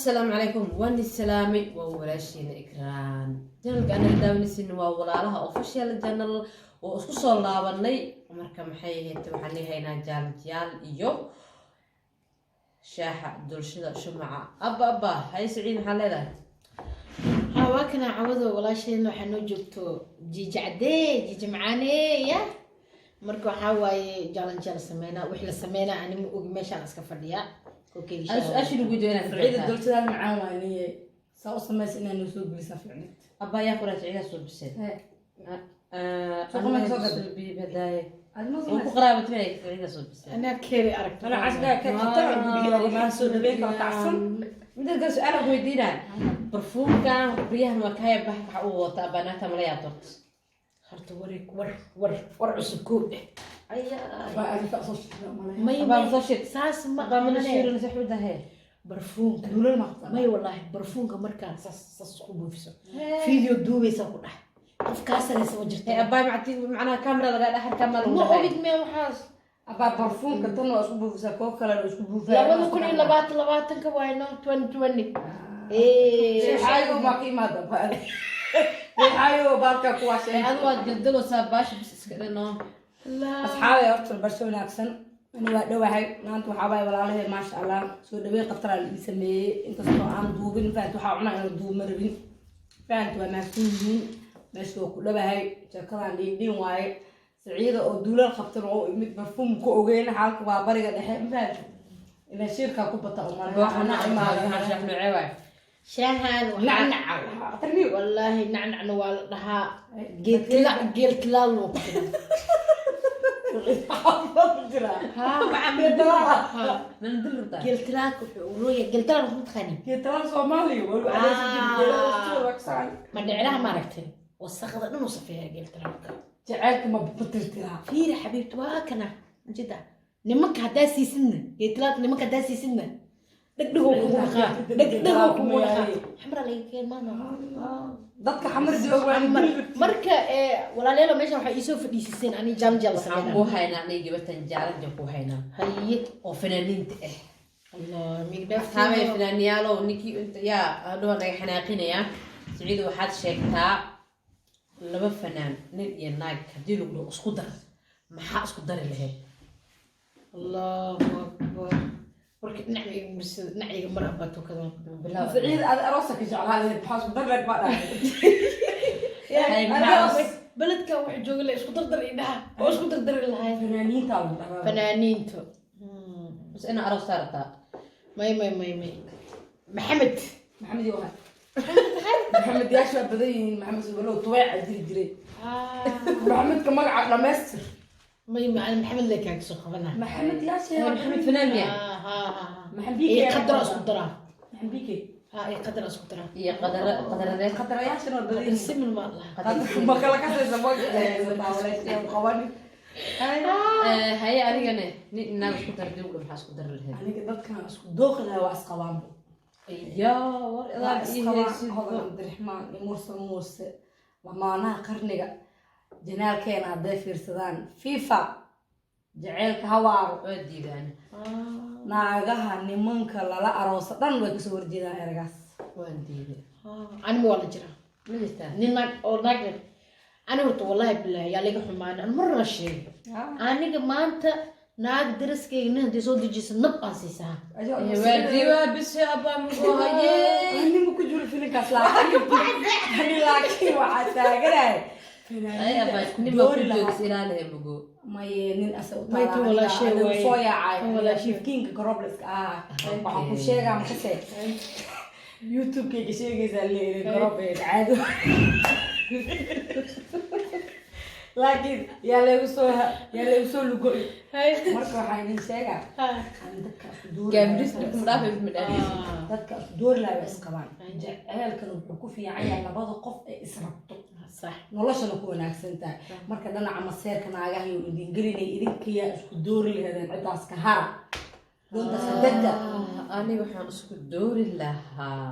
السلام عليكم واني السلامي وولاشين إكران جنل أنا داونسين وولالها أوفيشال جنل وأسكو لابني marka maxay ahayd waxaan leeyahay jaal iyo shaaxa dulshada shumaca abba hay siciid maxaa leedahay waa kana cawado walaashayna waxaa noo joogto jiiji macaane ya marka waxaa waaye jaal sameeyna wix la sameeyna anima og meeshaan iska fadhiya أشيل وجهنا سعيد الدكتور معاه واني سو سميس إنه نسوق بسافرني أبا ياكل سعيد الصوب بسيط أنا أصل ببداية وقرابة معي سعيد الصوب بسيط أنا كيري أرك أنا عشقا كتر بيجي ما نسوق بيك وتعصم من ذا سؤال أبو يدينا برفوم كان ريح مكاية بح وطابناتها ملايا طرت خرط ور عسكوب أنا تقصد ما يصير ساس ما من الشيء اللي زحمة ده هي برفون دول المقطع ما والله برفون كمركان ساس خوب فيديو دوبي ساكو أفكار لسه وجرت أبا معنا كاميرا ولا أحد كاميرا ما أبيك ما وحاس أبا برفون كتنو أسبوع في ساكو كلا أسبوع في لا ولا كل لبات كواينو 2020 إيه حاجة ما كي ما ده حاجة بالك كواسة هذا جدلو سباش بس كده لا أصحابي أرتل برشلونة أحسن أنا لو هاي نانتو حباي ولا عليه ما شاء الله سو دبي قطرة اللي يسميه أنت صنع عن دوبين فانتو حاولنا على دوب مربين فانتو ما سوين ماشوا كل هاي شكرا لي واي سعيدة أو دولار خبطوا ميت مفهوم كوجين حالك وبرجع دحين فانتو إن الشركة كوبتا أمانة وحنا ما شفنا عواي شاهان نعنع والله نعنع نوال لها قلت لا لو من دلو قلت لك ورويا قلت لك متخاني قلت لك صومالي ما نعلها ما ركتني والصخرة إنه صفيها قلت لك جعلك ما بطلتها فيري حبيبتي واكنا جدا نمك هداسي سنة قلت لك نمك هداسي سنة دقدقوكم وخا حمرا لي كين ما dadka xamar jooga marka wala leelo meesha waxa isoo fadhiiseen ani jaal sameeyay ku hayna aniga gabatan jaalan ku hayna haye oo fanaaniinta Allah migda taabay fanaaniyaalo niki inta ya hadoo naga xanaaqinaya siciid waxaad sheegtaa laba fanaan nin iyo naag hadii lagu isku dar maxaa isku dari lahayd Allahu akbar marka nacayga mar abato kada bilaa siciid aad arooska jeclahay maxaa isku dar leed ma dhahay بلدك واحد جوجل لا اسكو دردر إيدها أو اسكو دردر لها فنانين تاو فنانين تو بس أنا أروح صارتها ماي محمد يوهان محمد يا شباب بدين محمد سبلو طويع جري محمد كمان على مصر ماي محمد لك هيك سخفنا محمد يا شباب محمد فنان يا محمد بيكي قدر اسكو درا محمد بيكي قدر اسكو درا هي قدر يا شنو بدين السم المالله ما كلا كاسه زمان ولا قوانين هاي أريجنا نحن اسكو تردي ولا بحس اسكو در الهاد أنا كده كان اسكو داخل هوا اسقوام يا والله هذا عبد الرحمن موسى وما أنا قرنية جنال كان عدي في السودان فيفا جعلك هوار ودي يعني ناقها نمنك لا أروس دان ويكسور جدا إرجاس ودي أنا مو ولا جرا من يستاهل نينك أو ناقر أنا قلت والله بالله يا لقى حمان أنا مرة شيء أنا كمان ناق درس كينه دي صوت جيس نبقى سيسا ودي بس أبا مقوها أنا مكجول فيني كسلا أنا لاكي وعتاقرأ أي أبا نما كجول سيرانه مقو ما ينين أسوء ما يتو ولا شيء وصويا عاي ولا شيء كينج كروبلسك وحكو شيء عم كسر يوتيوب كي شيء يزالي كروبل عادو لكن يا لو لقوي مركو حين شيء عندك دور كم رسمك مرافق من الأهل dadka door la is qabaan jaceelkan wuxuu ku fiican yahay labada qof ee israbto صح noloshana ku wanaagsan tahay marka dhanaca maseerka naagaha iyo idin gelinay idinkiya isku doori lahaydeen cidaas ka hara doonta sadada ani waxaan isku doori lahaa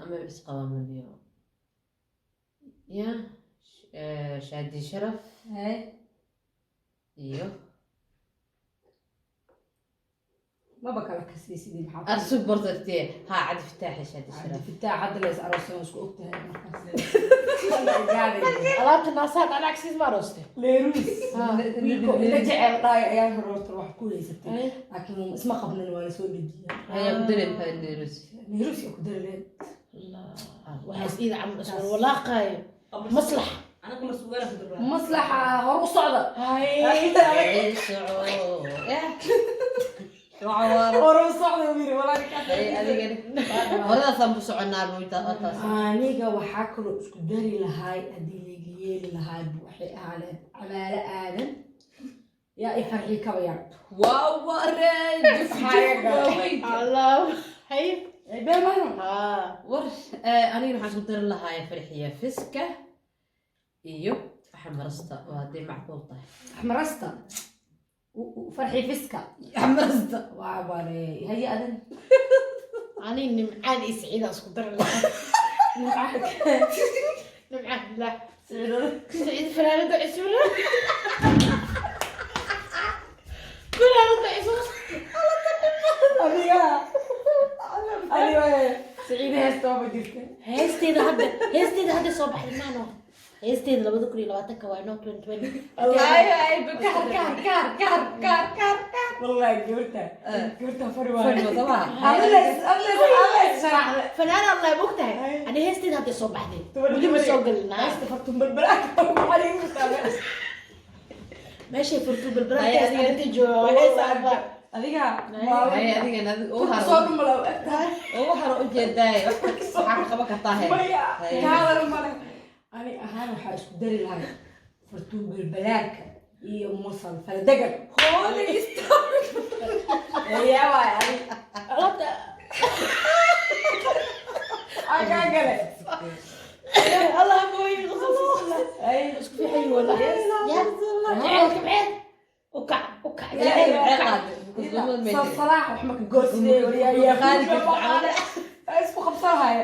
ama isqabamaniyo يا شادي شرف هاي iyo ما بكلك كسيسي محاط أرسل برضتي ها عاد فتاحي شاد الشرف فتاح عدل ليس أروسي وسكو أكتها alaabta naasaad aan agsiis ma aroostay ليروس رجع الله يا هروت روح كل ستة لكن اسمه قبل ولا سوى بدي هيا بدري مثلا نيروس ليروس يأكل لين waxaas iida camal iswar walaaqay maslaxa أنا كنت مسؤولة في الدراسة. مصلحة هروس صعدة إيه شعور شعور هروس صعدة ميري ولا إيه أديك هذا ثم بسعنا بويتا أطاس أنيجا وحاكلو اسكدري لهاي أديلي لهاي بوحي على آدم يا إفرحي كويا واو ورد allah hay بما ورش أنا راح أصدر لها يا فرحية فسكة إيو حمرستا وهذه معقول طيب حمرستا وفرحي فسكا حمرستا وعباري هي أدن ani nimcaan iyo siciida isku dar lahaa nimcaan la siciid fanaanada cusula fanaanada cusula أيوة سعيدة هستوى بجرتها heesteeda hadda soo baxday maano heesteeda 2020 waa inoo 2020 أي كار والله جبتها فروة فريمة طبعا أبلس fanaan allah bogtahay ani heesteeda hadda soo baxday weli ma soo galnaa استفرتم بالبلاك وعليهم meeshay furtu balbala Ay, adiga- inta jooga waxay saarba adiga هي هذيك أنا soo dhumalow وحر ujeedaay waxa qaba kartaa maya Ay. kaadar male ani ahaan waxaa isku dari lahay furtuun balbalaarka iyo musal faldagan hooli yaa waay ani alaabta agaa gale allah mooy qosol ay isku fiixay wala ya jaceelka maxay ukac صلاح وحمك الجوسي يا خالد اسمه خمسة هاي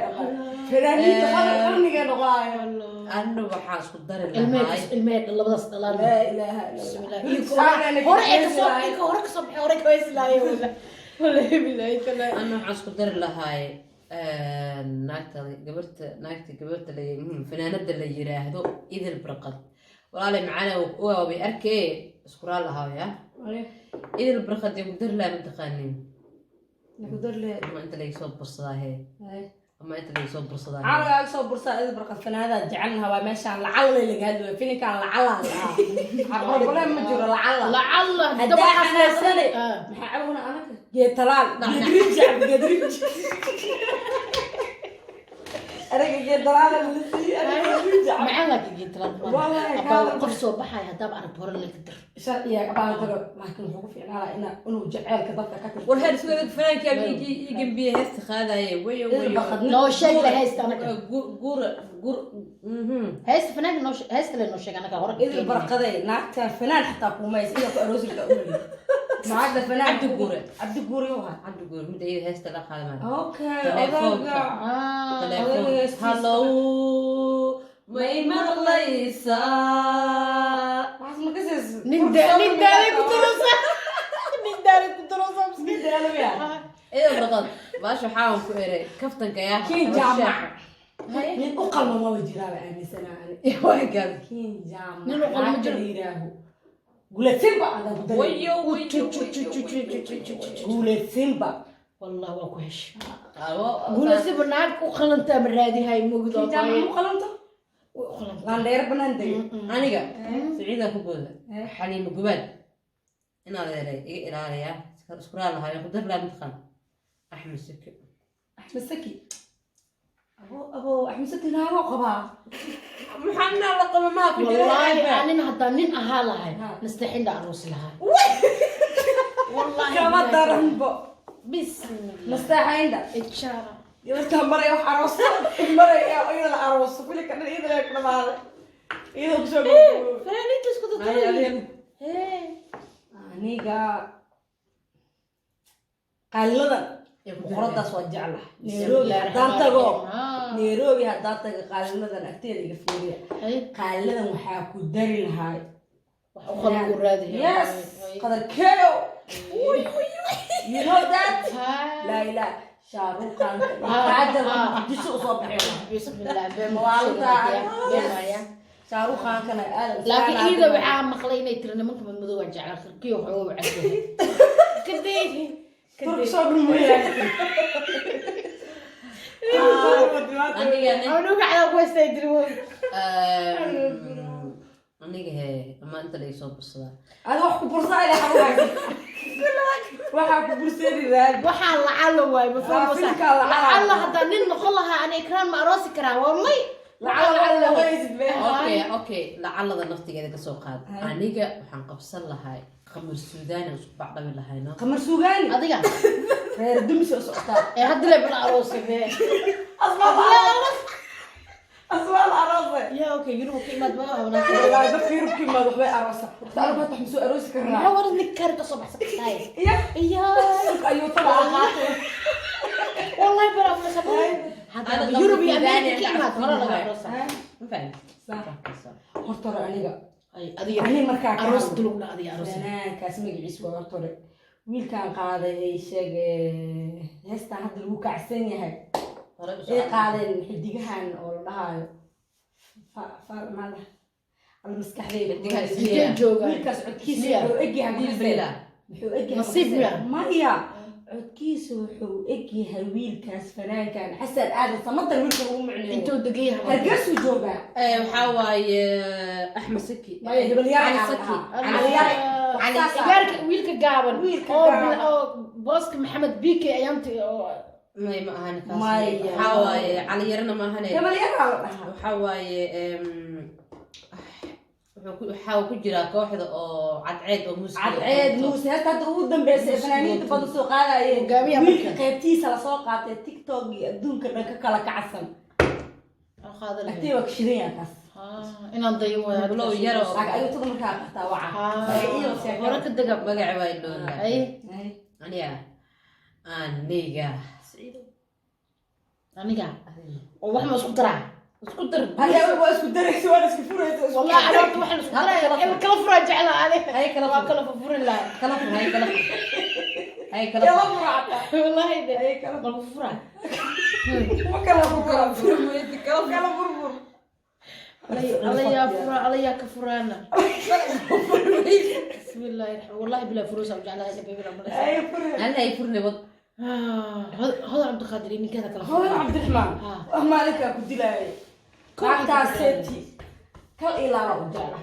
فلانية خالد قرني قال والله أنا waxaan isku dari الماء الماء labadaas dhalaan لا إله إلا بسم الله الله hore ay ka soo hore ka soo baxay hore ka islaayo wala wallahi billahi kala أنا waxaan isku dari lahaay naagta gabarta la fanaanada la yiraahdo idil barqad walaalay macana oo way arkay isku raal lahaaya idil barqad iyo dar la mintaqaanin نقدر لي ama inta laga soo bursadaa hee ama inta laga soo bursadaa عاوز أسوي برصة إذا برقة فنادة جعلها وماشي على العلة اللي قالوا فيني كان العلة عبر ولا مجرى العلة لعل هدا حسنة محاولنا أنا جيت طلال قدريج أنا جيت طلال أنا قدريج معانا جيت والله طلع qof soo baxay hadaa aan hore la dir شرقية أبغى أقول لكن هو في على إنه جعل كذا كذا والهير سويت فلان كان يجي جنبي هست هذا ويا loo sheeg la haysta anaga قور haysta fanaanka noo haysta la noo sheeg anaga hore إذا برقدي نعت فنان حتى كوما يصير كأروز الأولي ما عاد فنان عبد الجوري عبد الجوري وها عبد الجور مدة إيه هست لا خالد أوكي تليفون هلو ما مغليسا ما قصص nin daari ku turusa nin daari ku turusa مسكين ده يا إيه برقد باش حاول كوري كفتن كيا كين جامع من أقل ما وجرا بأني سنة إيه وين كين جامع من أقل ما وجرا؟ يراه قولت سيمبا أنا بدري ويو قولت سيمبا والله waa ku hesh ألو guulasi banaag u qalanta maraadi hay mugdo كين جامع مو قلمته لان دير بنندي aniga siciida ku gooda xaliimo gubad inaad eray iga ilaaliya isku raal lahaay ku dar laa midqan axmed sike أحمد سكي أبو أحمد سكي نهار قبا maxaa la qaba ma ku jira والله أنا hadaa nin ahaa lahay nastaxin da aroos lahaa والله كما ترنبو بسم الله مستحيل ده إشارة يلا مرة يروح عروس مرة يروح العروس في لك أنا إذا يكون هذا إذا بشوف فلاني تسكت Ay, الطريق نيجا قلدا بقرطة سوجع له نيروبي هدان تجو نيروبي هدان تجو قلدا أكتر يفيري قلدا وحاكو دري الهاي وخلق الرادي يس قدر كيلو you know that ها لا لا شاروخ خان عجل جيش أصاب بسم الله بين والله شاروخ خان كان لكن إذا وعاء مخلينا يترنا منكم المذوع جعل خلقيه وحوه عسله كديه ترك صوب المويه أنا قاعد أقول استيدرون aniga he ama inta la soo bursada أنا واحد برصة إلى حواك واحد برصة لي waxaa lacala waay ma fahmaysaa filmka lacala. lacala hadda nin noqon lahaa ana ikraan ma aroosi karaa waa may لعل ويزد به okay lacalada naftigeeda ka soo qaad aniga waxaan qabsan lahay qamar suudaan isku bacdabi lahayno قمر سوغاني adiga غير دمس أسقطها ee hadda la bila aroosi be أسمع العروسة ya okay yuru ka imaad ma ahna لا دفير بكي ما ضحي عروسة تعالوا بقى تحمسوا عروسك maxaa الرا waran nik kar ka soo baxsan tahay يا iya أيوة طبعا wallahi bara ma sabay hadda yuru bi amani ka imaad hore laga aroosa ma fahmi صح hortore aniga ay adiga ani markaa ka aroos hadlo. dulugna adiga aroos Fanaankaas magaciisa waa hortore wiilkaan qaaday ay sheegay heestaan hadda lagu kacsan yahay ay qaadeen xidigahan oo la dhahayo mala ala maskaxdeyda Xidigaha Sidee jooga wiilkaas codkiisa Isliya. wuxuu egyahay bilaa wuxuu egyahay Nasiib miya? maya codkiisa wuxuu egyahay wiilkaas fanaankan xasan aadan samadan wiilka ugu micneeyo intuu degayahay hargeysuu joogaa waxaa waaye axmed saki maya hibalyaal Ali Saki. gaarka wiilka gaaban Wiilka oo gaaban. oo booska maxamed bike ayaanti oo may ma ahan kaas Maya. waxaa waaye cali yarana ma ahane hibalyaal la dhahaa waxaa waaye waxaa ku jira kooxda oo cadceed oo muuska cadceed muuse heesta hadda ugu dambeysay fanaaniinta badan soo qaadayeen Hogaamiyaha wiilka marka. qaybtiisa lasoo qaatay tiktok iyo adduunka dhan ka kala kacsan qaada leh agtii waa ka shidan yahay kaas inaan dayo waa Blow yaro. laakiin ayuutada markaa qataa waca hore ka dega magaca waa loona ay aniga aniga oo wax ma isku daraa isku dar haya waa isku daraysa waa isku furaysa والله انا وقت واحد اسكو كلا فرا جعل عليه هاي كلا كلا ففور الله kala fur hay kala yalla furacta والله ده ay kala كلا ففورا ma kala furfur kala furfur الله يا فرا الله يا كفرانا بسم الله الرحمن والله بلا فلوس وجعلها لي بيبي ربنا ay fur hal hay furne wad هذا عبد القادر من كذا كلا هو عبد الرحمن مالك ku dilay qaabtaaseti kal ilaala u jecla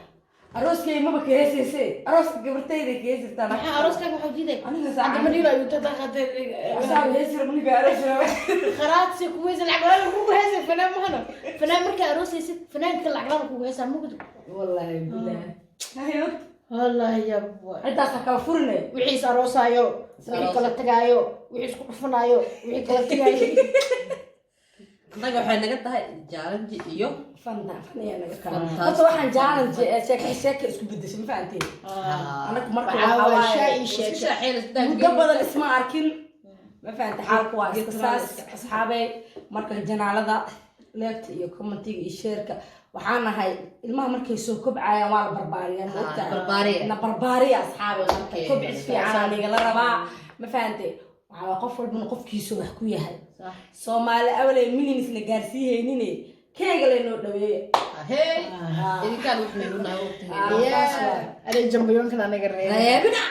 arooskay maba ka heesaysay arooska gabartayda ka heesirtaan maxaa arooskaaga waxaa diiday aniga hadda saacad ma dhiiba ayuu tada qaaday asaab heesir maniga aroosna kharaadsi kuweys lacag ku heesay fanaan mahana fanaan marka aroosaysid fanaanka lacag ku heesaa mugdi wallahi billahi hayo والله يا ابو intaas kala furne wixii aroosaayo wixii kala tagaayo wixii isku dhufanaayo wixii kala tagaayo anaga waxay naga tahay jaalanji iyo fanda faniya naga kala Fantastic. hadda waxaan challenge sheeka isku bedeshay ma fahanteen anaku marka waxaa waa waxaa shay waaye sheeka muddo badan isma arkin ma fahanta xaalku waa iska saas asxaabey marka janaalada leegta iyo commentiga iyo sheerka waxaan nahay ilmaha markay soo kobcayaan waa la barbaariyaa moogta barbaariya. na barbaariya asxaabey marka Okay. kobcis fiican aniga la rabaa ma fahante waxaa qof walbana qofkiisu wax ku yahay صح soomaali awaley millions la gaarsiihaynine keega laynoo dhaweeye hey idinkaan wax meelunahay waqtigeeda يا انا جنبيون كان انا قريب reebina